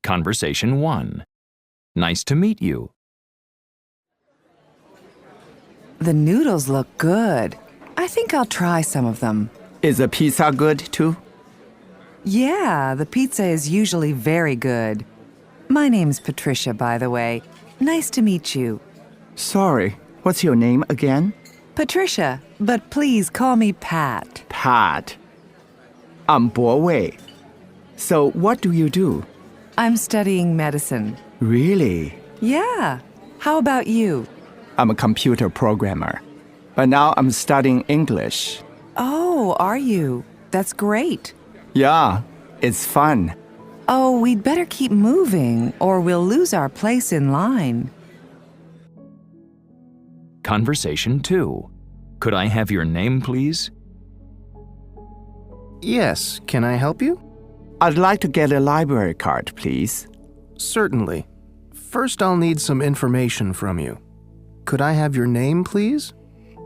Conversation 1. Nice to meet you. The noodles look good. I think I'll try some of them. Is the pizza good too? Yeah, the pizza is usually very good. My name's Patricia, by the way. Nice to meet you. Sorry, what's your name again? Patricia, but please call me Pat. Pat. I'm Bo Wei. So what do you do? I'm studying medicine. Really? Yeah. How about you? I'm a computer programmer. But now I'm studying English. Oh, are you? That's great. Yeah, it's fun. Oh, we'd better keep moving, or we'll lose our place in line. Conversation 2. Could I have your name, please? Yes, can I help you? I'd like to get a library card, please. Certainly. First, I'll need some information from you. Could I have your name, please?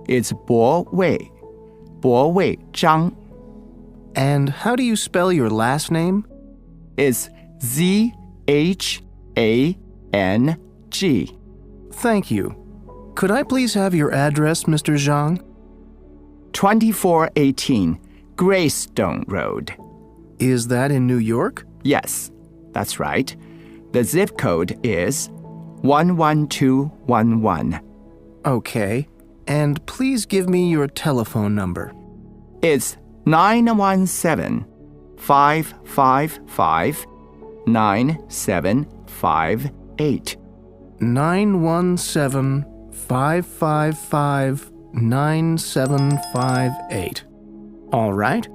It's Bo Wei. Bo Wei Zhang. And how do you spell your last name? It's Z-H-A-N-G. Thank you. Could I please have your address, Mr. Zhang? 2418 Greystone Road. Is that in New York? Yes, that's right. The zip code is 11211. Okay. And please give me your telephone number. It's 917-555-9758. 917-555-9758. All right.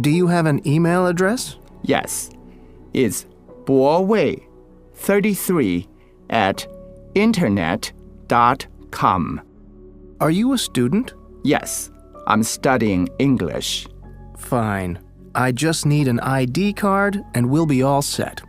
Do you have an email address? Yes, it's bowei33@internet.com. Are you a student? Yes, I'm studying English. Fine. I just need an ID card and we'll be all set.